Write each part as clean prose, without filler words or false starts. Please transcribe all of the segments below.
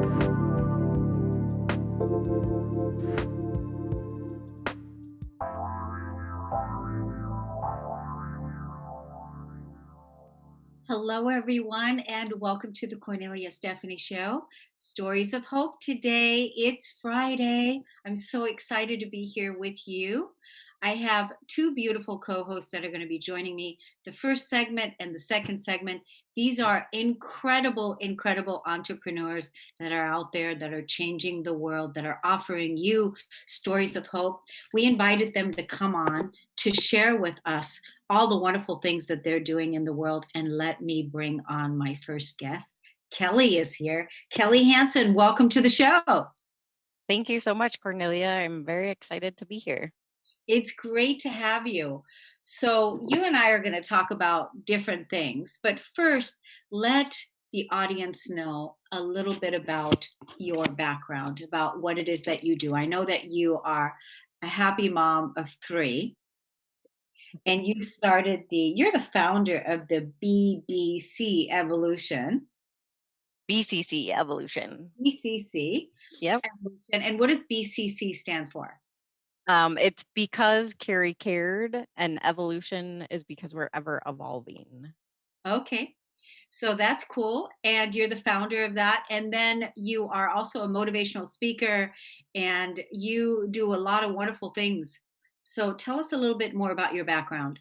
Hello, everyone, and welcome to the Kornelia Stephanie Show. Stories of Hope today. It's Friday. I'm so excited to be here with you. I have two beautiful co hosts that are going to be joining me, the first segment and the second segment. These are incredible entrepreneurs that are out there that are changing the world, that are offering you stories of hope. We invited them to come on to share with us all the wonderful things that they're doing in the world. And let me bring on my first guest. Kelli is here. Kelli Hansen, welcome to the show. Thank you so much, Cornelia. I'm very excited to be here. It's great to have you. So, you and I are going to talk about different things, but first, let the audience know a little bit about your background, about what it is that you do. I know that you are a happy mom of three, and you're the founder of the BBC Evolution, BCC Evolution. BCC Yep. Evolution. And what does BCC stand for? It's because Carrie cared, and evolution is because we're ever evolving. Okay. So that's cool. And you're the founder of that. And then you are also a motivational speaker and you do a lot of wonderful things. So tell us a little bit more about your background.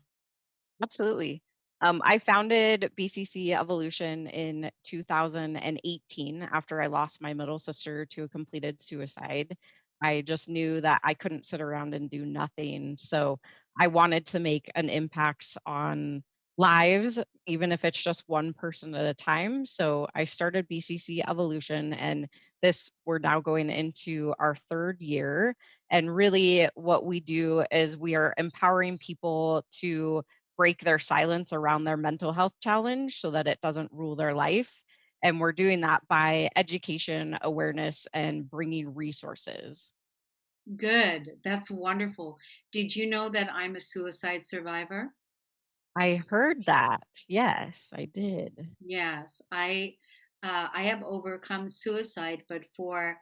Absolutely. I founded BCC Evolution in 2018 after I lost my middle sister to a completed suicide. I just knew that I couldn't sit around and do nothing. So I wanted to make an impact on lives, even if it's just one person at a time. So I started BCC Evolution, and we're now going into our third year. And really, what we do is we are empowering people to break their silence around their mental health challenge so that it doesn't rule their life. And we're doing that by education, awareness, and bringing resources. Good. That's wonderful. Did you know that I'm a suicide survivor? I heard that. Yes, I did. Yes, I have overcome suicide, but for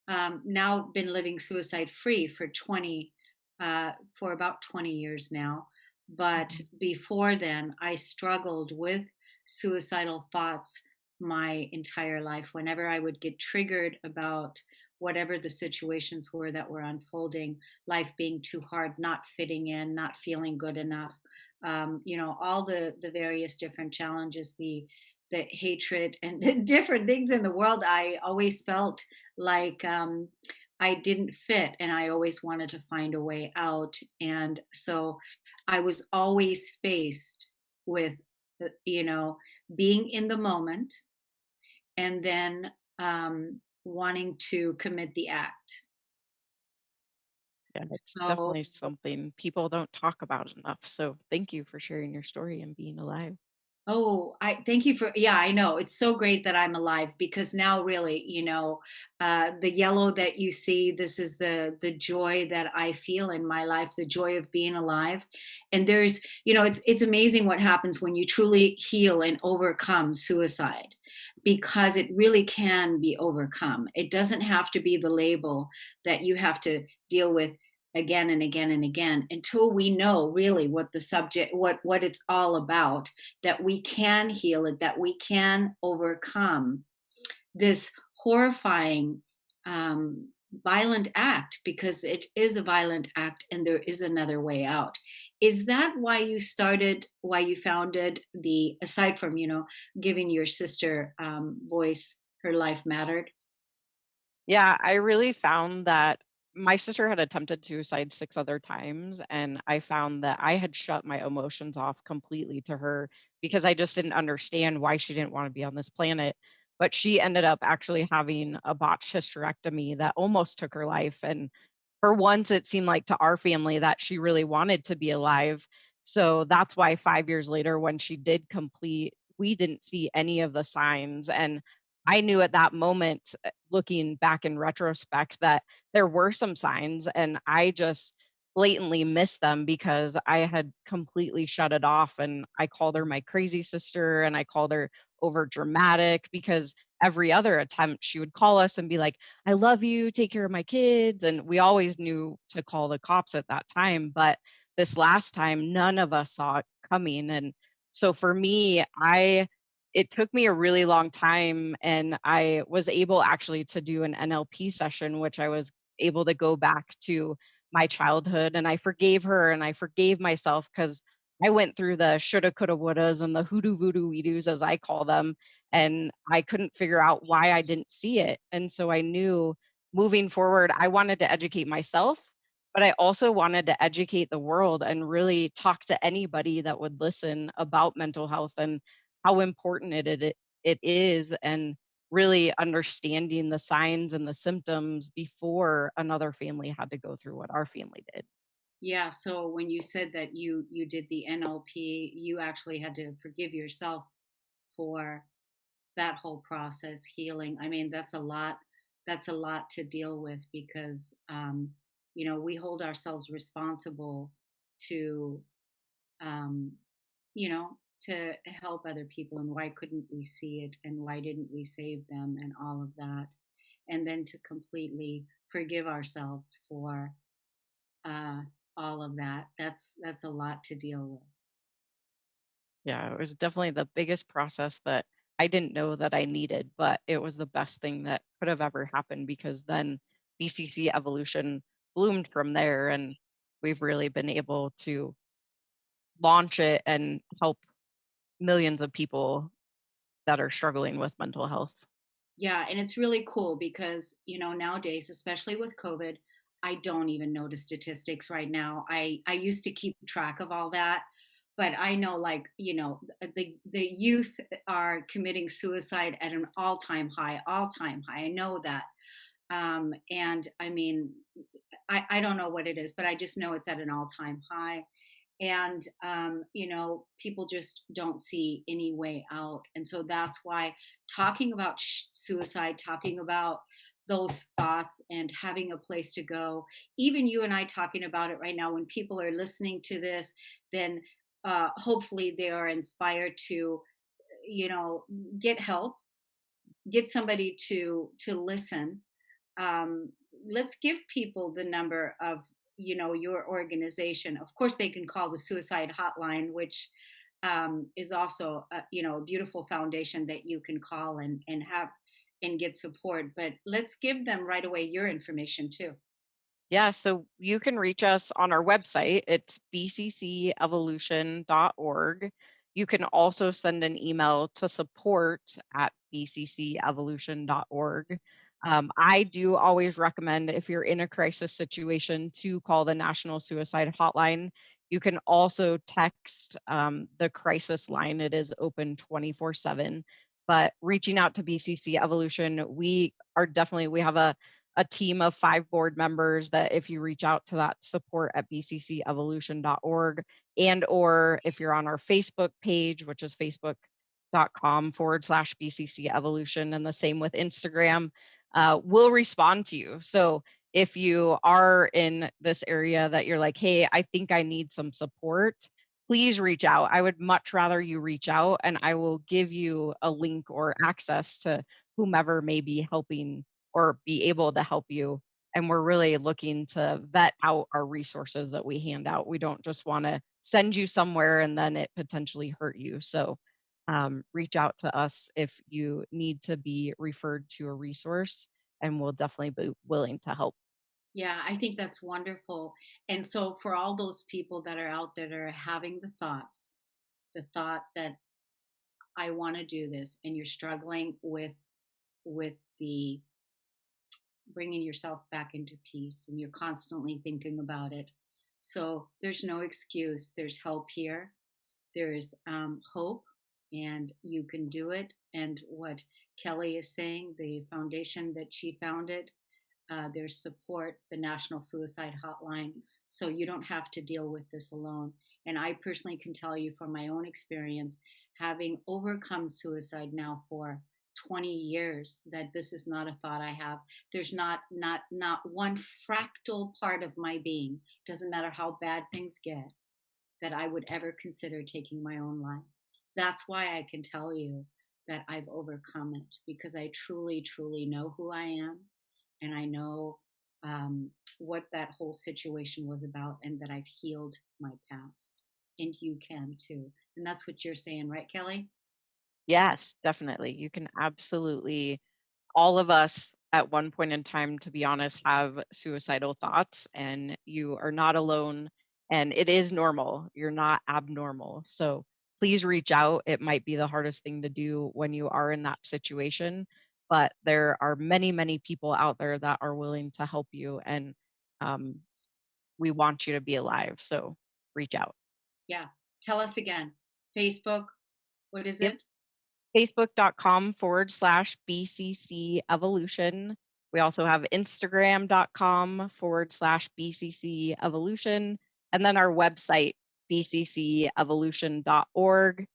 now been living suicide free for 20 for about 20 years now. But Mhm. before then, I struggled with suicidal thoughts my entire life. Whenever I would get triggered about whatever the situations were that were unfolding, life being too hard, not fitting in, not feeling good enough, all the various different challenges, the hatred and the different things in the world, I always felt like I didn't fit and I always wanted to find a way out. And so I was always faced with, being in the moment and then wanting to commit the act. Yeah, it's So definitely something people don't talk about enough. So thank you for sharing your story and being alive. oh, I thank you for, yeah, I know. It's so great that I'm alive because now really, the yellow that you see, this is the joy that I feel in my life, the joy of being alive. And there's, it's amazing what happens when you truly heal and overcome suicide because it really can be overcome. It doesn't have to be the label that you have to deal with again and again and again until we know really what the subject what it's all about, that we can heal it, that we can overcome this horrifying violent act, because it is a violent act and there is another way out. Is that why you founded the, aside from giving your sister voice, her life mattered? Yeah, I really found that my sister had attempted suicide 6 other times, and I found that I had shut my emotions off completely to her because I just didn't understand why she didn't wanna be on this planet. But she ended up actually having a botched hysterectomy that almost took her life, and for once, it seemed like to our family that she really wanted to be alive. So that's why 5 years later, when she did complete, we didn't see any of the signs, and I knew at that moment, looking back in retrospect, that there were some signs, and I just blatantly missed them because I had completely shut it off. And I called her my crazy sister, and I called her over dramatic because every other attempt she would call us and be like, I love you, take care of my kids. And we always knew to call the cops at that time. But this last time, none of us saw it coming. And so for me, it took me a really long time, and I was able actually to do an NLP session, which I was able to go back to my childhood, and I forgave her and I forgave myself because I went through the shoulda, coulda, wouldas and the hoodoo voodoo weedoos, as I call them, and I couldn't figure out why I didn't see it. And so I knew moving forward, I wanted to educate myself, but I also wanted to educate the world and really talk to anybody that would listen about mental health and how important it is, and really understanding the signs and the symptoms before another family had to go through what our family did. Yeah, so when you said that you did the NLP, you actually had to forgive yourself for that whole process, healing. I mean, that's a lot to deal with because we hold ourselves responsible to um, to help other people, and why couldn't we see it, and why didn't we save them, and all of that. And then to completely forgive ourselves for uh, all of that. That's a lot to deal with. Yeah, it was definitely the biggest process that I didn't know that I needed, but it was the best thing that could have ever happened because then BCC evolution bloomed from there, and we've really been able to launch it and help millions of people that are struggling with mental health. Yeah, and it's really cool because, nowadays, especially with COVID, I don't even know the statistics right now. I used to keep track of all that, but I know, like, the youth are committing suicide at an all-time high, all-time high. I know that. And I mean, I don't know what it is, but I just know it's at an all-time high. And people just don't see any way out, and so that's why talking about suicide, talking about those thoughts and having a place to go, even you and I talking about it right now, when people are listening to this, then hopefully they are inspired to you know get help, get somebody to listen. um, let's give people the number of your organization. Of course, they can call the suicide hotline, which is also a beautiful foundation that you can call and have and get support. But let's give them right away your information too. Yeah, so you can reach us on our website. It's bccevolution.org. You can also send an email to support at bccevolution.org. I do always recommend, if you're in a crisis situation, to call the National Suicide Hotline. You can also text the crisis line, it is open 24/7. But reaching out to BCC Evolution, we have a team of 5 board members that if you reach out to that support at bccevolution.org, and or if you're on our Facebook page, which is facebook.com/BCC Evolution, and the same with Instagram, we'll respond to you. So if you are in this area that you're like, hey, I think I need some support, please reach out. I would much rather you reach out, and I will give you a link or access to whomever may be helping or be able to help you. And we're really looking to vet out our resources that we hand out. We don't just want to send you somewhere and then it potentially hurt you. So reach out to us if you need to be referred to a resource, and we'll definitely be willing to help. Yeah, I think that's wonderful. And so for all those people that are out there that are having the thought that I want to do this, and you're struggling with the bringing yourself back into peace, and you're constantly thinking about it. So there's no excuse. There's help here. There's hope, and you can do it. And what Kelly is saying, the foundation that she founded, there's support, the National Suicide Hotline. So you don't have to deal with this alone. And I personally can tell you from my own experience, having overcome suicide now for 20 years, that this is not a thought I have. There's not one fractal part of my being, doesn't matter how bad things get, that I would ever consider taking my own life. That's why I can tell you that I've overcome it because I truly, truly know who I am, and I know what that whole situation was about, and that I've healed my past. And you can too. And that's what you're saying, right, Kelly? Yes, definitely. You can absolutely, all of us at one point in time, to be honest, have suicidal thoughts, and you are not alone. And it is normal. You're not abnormal. So please reach out. It might be the hardest thing to do when you are in that situation, but there are many, many people out there that are willing to help you. And um, we want you to be alive. So reach out. Yeah. Tell us again. Facebook, what is Yep. it? Facebook.com/BCC Evolution. We also have Instagram.com/BCC Evolution. And then our website, bccevolution.org.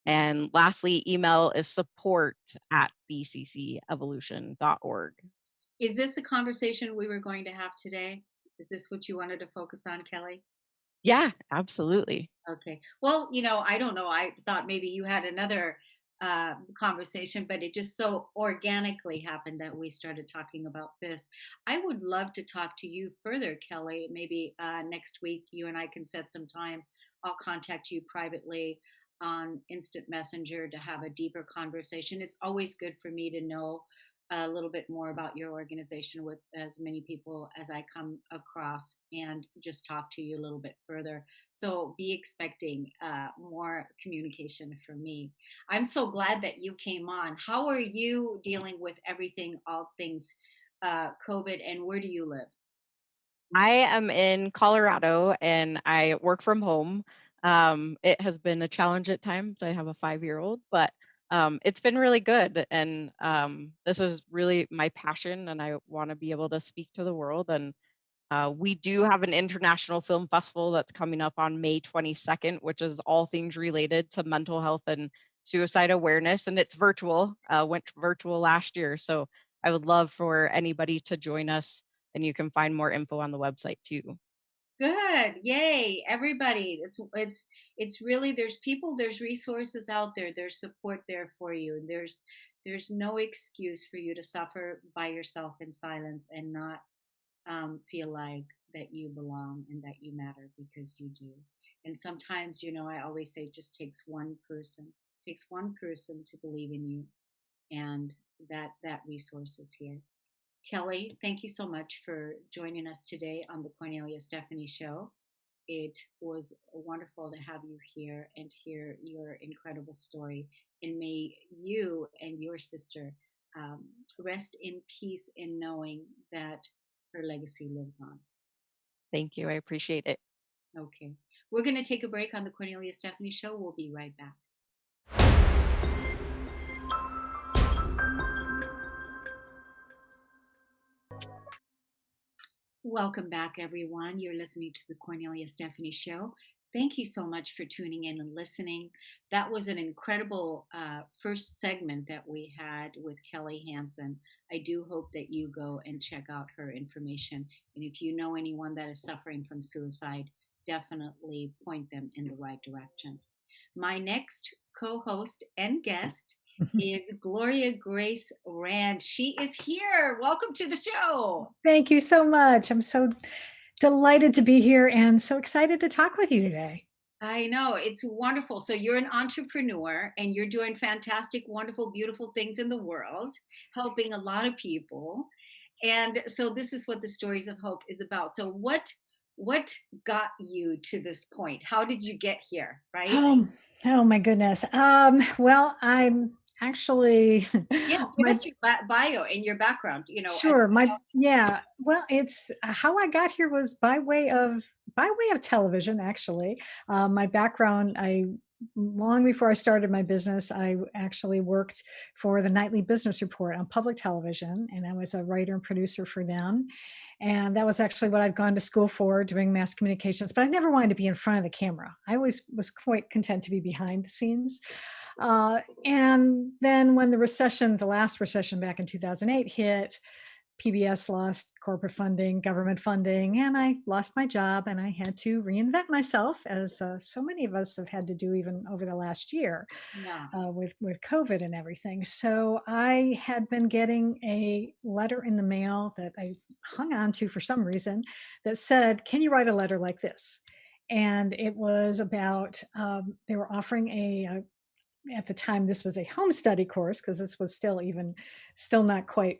And lastly, email is support@bccevolution.org. Is this the conversation we were going to have today? Is this what you wanted to focus on, Kelly? Yeah, absolutely. Okay. Well, I don't know. I thought maybe you had another conversation, but it just so organically happened that we started talking about this. I would love to talk to you further, Kelly. Maybe next week you and I can set some time. I'll contact you privately on Instant Messenger to have a deeper conversation. It's always good for me to know a little bit more about your organization with as many people as I come across and just talk to you a little bit further, so be expecting more communication from me. I'm so glad that you came on. How are you dealing with everything, all things COVID, and where do you live? I am in Colorado and I work from home. It has been a challenge at times. I have a 5-year-old, but it's been really good. And this is really my passion, and I want to be able to speak to the world. And we do have an international film festival that's coming up on May 22nd, which is all things related to mental health and suicide awareness. And it's virtual, went virtual last year. So I would love for anybody to join us, and you can find more info on the website too. Good. Yay. Everybody. It's really, there's people, there's resources out there, there's support there for you. And there's no excuse for you to suffer by yourself in silence and not feel like that you belong and that you matter, because you do. And sometimes, I always say it just takes one person to believe in you, and that resource is here. Kelly, thank you so much for joining us today on the Cornelia Stephanie Show. It was wonderful to have you here and hear your incredible story. And may you and your sister um, rest in peace in knowing that her legacy lives on. Thank you. I appreciate it. Okay. We're going to take a break on the Cornelia Stephanie Show. We'll be right back. Welcome back, everyone. You're listening to the Cornelia Stephanie Show. Thank you so much for tuning in and listening. That was an incredible first segment that we had with Kelli Hansen. I do hope that you go and check out her information. And if you know anyone that is suffering from suicide, definitely point them in the right direction. My next co host and guest is Gloria Grace Rand. She is here. Welcome to the show. Thank you so much. I'm so delighted to be here and so excited to talk with you today. I know, it's wonderful. So you're an entrepreneur and you're doing fantastic, wonderful, beautiful things in the world, helping a lot of people. And so this is what the Stories of Hope is about. So what got you to this point? How did you get here, right? Oh, oh my goodness. Well, I'm actually Yeah, give my us your bio and your background, as sure, my yeah. Well, it's how I got here was by way of television, actually. My background, I long before I started my business, I actually worked for the Nightly Business Report on public television, and I was a writer and producer for them. And that was actually what I'd gone to school for, doing mass communications. But I never wanted to be in front of the camera. I always was quite content to be behind the scenes. And then when the last recession back in 2008 hit, PBS lost corporate funding, government funding, and I lost my job, and I had to reinvent myself, as so many of us have had to do even over the last year Yeah. with COVID and everything. So I had been getting a letter in the mail that I hung on to for some reason that said, "Can you write a letter like this?" And it was about they were offering at the time this was a home study course, because this was still not quite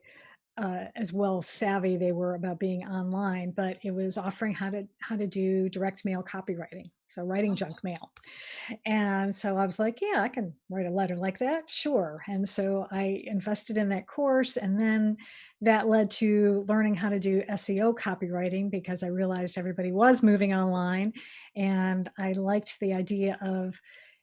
as well savvy they were about being online, but it was offering how to do direct mail copywriting, so writing Oh, junk mail. And so I was like, yeah, I can write a letter like that, sure. And so I invested in that course, and then that led to learning how to do SEO copywriting, because I realized everybody was moving online, and I liked the idea of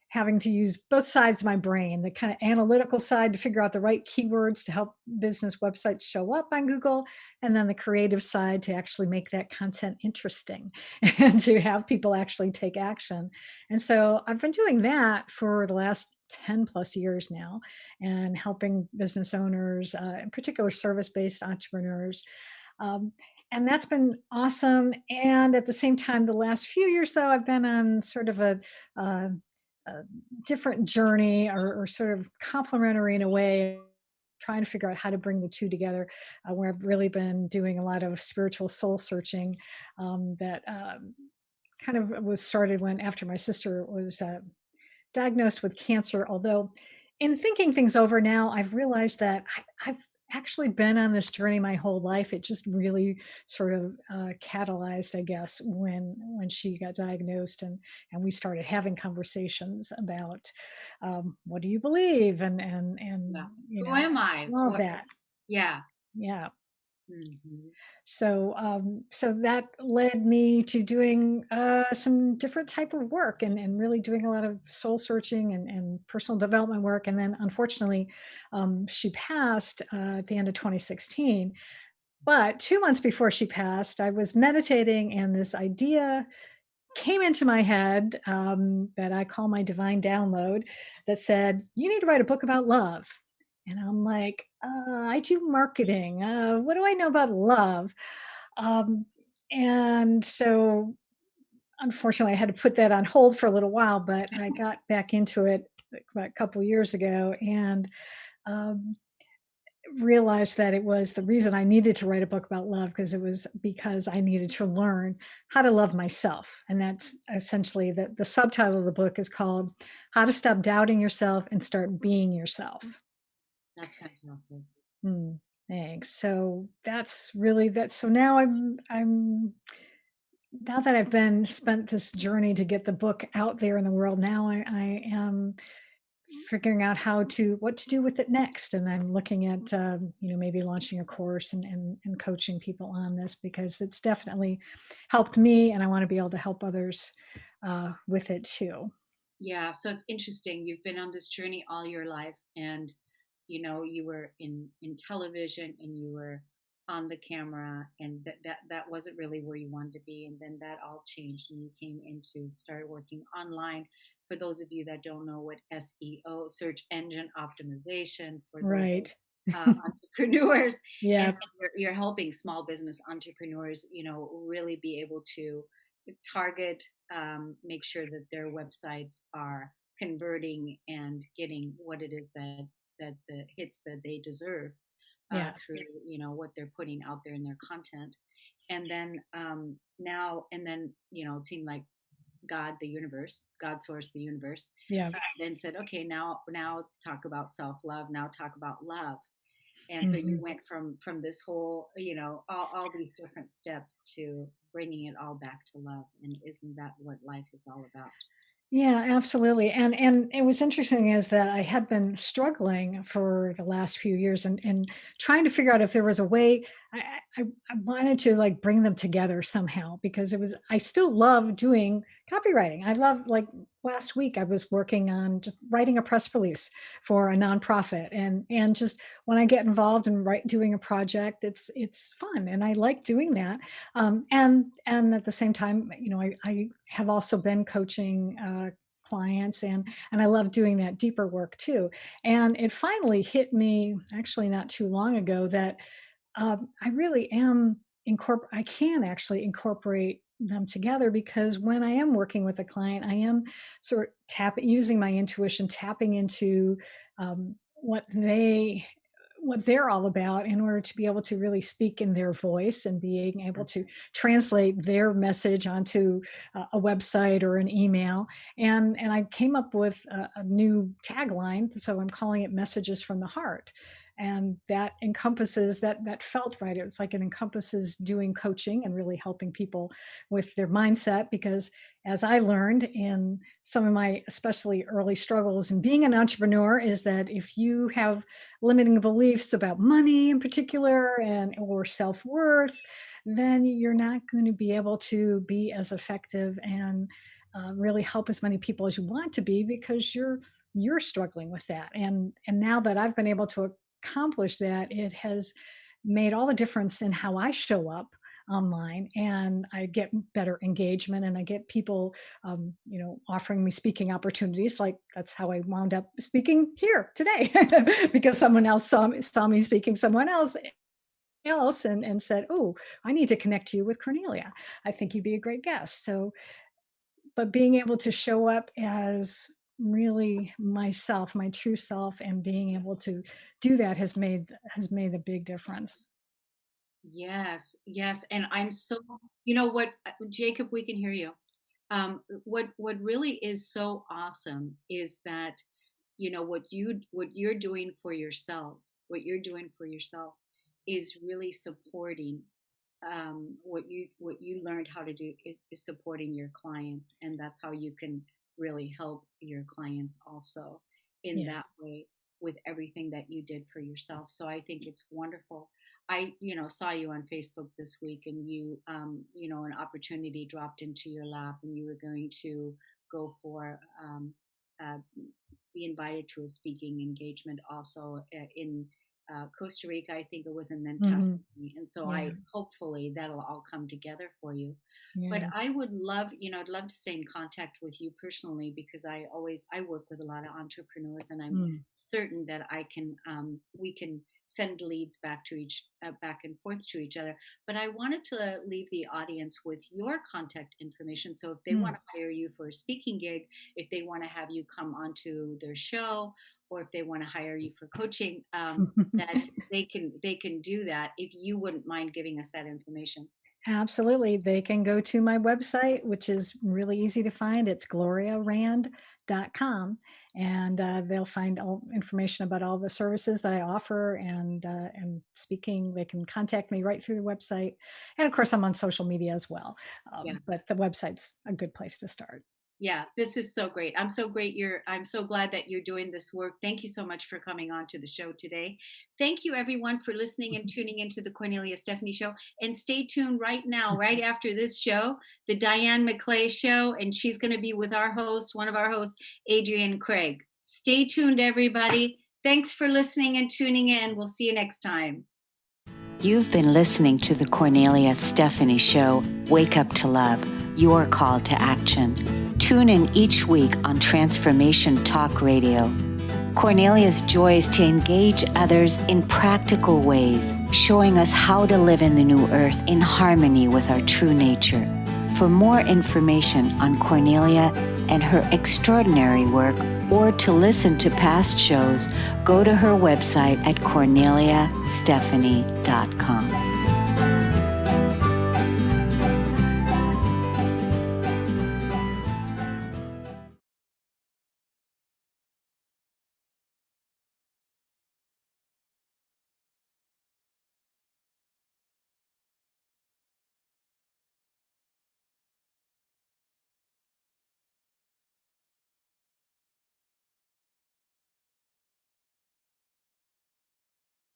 having to use both sides of my brain, the kind of analytical side to figure out the right keywords to help business websites show up on Google, and then the creative side to actually make that content interesting and to have people actually take action. And so I've been doing that for the last 10 plus years now, and helping business owners, in particular service based entrepreneurs. Um, and that's been awesome. And at the same time, the last few years, though, I've been on sort of uh, a different journey, or sort of complementary in a way, trying to figure out how to bring the two together, where I've really been doing a lot of spiritual soul searching that kind of was started when after my sister was diagnosed with cancer. Although, in thinking things over now, I've realized that I've actually been on this journey my whole life. It just really sort of catalyzed, I guess, when she got diagnosed, and we started having conversations about what do you believe, and yeah. Who am I? all of What? that. Yeah. Yeah. Mhm. So that led me to doing some different type of work, and really doing a lot of soul searching and personal development work. And then, unfortunately, she passed at the end of 2016. But 2 months before she passed, I was meditating, and this idea came into my head that I call my divine download, that said, "You need to write a book about love." And I'm like, I do marketing. What do I know about love? Um, and so, unfortunately, I had to put that on hold for a little while, but I got back into it like, about a couple years ago, and um, realized that it was the reason I needed to write a book about love, because it was because I needed to learn how to love myself. And that's essentially the subtitle of the book is called How to Stop Doubting Yourself and Start Being Yourself. That's fantastic. Hmm, thanks. So that's really that. So now now that I've been spent this journey to get the book out there in the world, now I am figuring out what to do with it next. And I'm looking at maybe launching a course, and coaching people on this, because it's definitely helped me, and I want to be able to help others with it too. Yeah, so it's interesting. You've been on this journey all your life, and you were in television, and you were on the camera, and that wasn't really where you wanted to be, and then that all changed, and you came into start working online. For those of you that don't know what SEO, search engine optimization, for those Right. entrepreneurs, and Yeah. you're helping small business entrepreneurs, really be able to target, make sure that their websites are converting and getting what it is that the hits that they deserve Yes. through what they're putting out there in their content. And then now and then it seemed like the universe, God source, the universe, Yeah. then said, okay, now talk about self love, now talk about love. And so you Mhm. went from this whole, all these different steps to bringing it all back to love. And isn't that what life is all about? Yeah, absolutely. And it was interesting is that I had been struggling for the last few years, and trying to figure out if there was a way. I wanted to like bring them together somehow, because I still love doing copywriting. I love, like, last week I was working on just writing a press release for a nonprofit, and just when I get involved in doing a project, it's fun, and I like doing that. And at the same time, I have also been coaching clients, and I love doing that deeper work too. And it finally hit me, actually not too long ago, that I really am I can actually incorporate them together, because when I am working with a client, I am sort of using my intuition, tapping into what they're all about, in order to be able to really speak in their voice and being able to translate their message onto a website or an email. And I came up with a new tagline, so I'm calling it Messages from the Heart. And that encompasses that felt right. It was like it encompasses doing coaching and really helping people with their mindset, because as I learned in some of my especially early struggles in being an entrepreneur, is that if you have limiting beliefs about money in particular, and or self-worth, then you're not going to be able to be as effective and really help as many people as you want to be, because you're struggling with that. And now that I've been able to accomplish that, it has made all the difference in how I show up online, and I get better engagement, and I get people offering me speaking opportunities. Like, that's how I wound up speaking here today because someone else saw me speaking someone else and said, "Oh, I need to connect you with Cornelia. I think you'd be a great guest." So, but being able to show up as really myself, my true self, and being able to do that has made a big difference. Yes, yes, and I'm so what, Jacob, we can hear you. What really is so awesome is that, what you're doing for yourself, what you're doing for yourself is really supporting, what you learned how to do is supporting your clients, and that's how you can really help your clients also in Yeah. that way, with everything that you did for yourself. So I think it's wonderful. I saw you on Facebook this week, and an opportunity dropped into your lap, and you were going to go for uh, be invited to a speaking engagement also in Costa Rica, I think it was, and then Hmm. Tuscany. And so Yeah. I hopefully that'll all come together for you. But Yeah. I would love, I'd love to stay in contact with you personally, because I work with a lot of entrepreneurs, and I'm Mm. certain that we can send leads back and forth to each other. But I wanted to leave the audience with your contact information. So if they want Mm. to hire you for a speaking gig, if they want to have you come onto their show, or if they want to hire you for coaching, that they can do that, if you wouldn't mind giving us that information. Absolutely. They can go to my website, which is really easy to find. It's gloriarand.com. And they'll find all information about all the services that I offer, and speaking. They can contact me right through the website. And of course, I'm on social media as well. Yeah. But the website's a good place to start. Yeah, this is so great. I'm so glad that you're doing this work. Thank you so much for coming on to the show today. Thank you everyone for listening and tuning into the Cornelia Stephanie show. And stay tuned right now, right after this show, the Diane McClay show, and she's going to be with one of our hosts, Adrian Craig. Stay tuned, everybody. Thanks for listening and tuning in. We'll see you next time. You've been listening to the Cornelia Stephanie Show, Wake Up to Love, your call to action. Tune in each week on Transformation Talk Radio. Cornelia's joy is to engage others in practical ways, showing us how to live in the new earth in harmony with our true nature. For more information on Cornelia and her extraordinary work, or to listen to past shows, go to her website at corneliastephanie.com.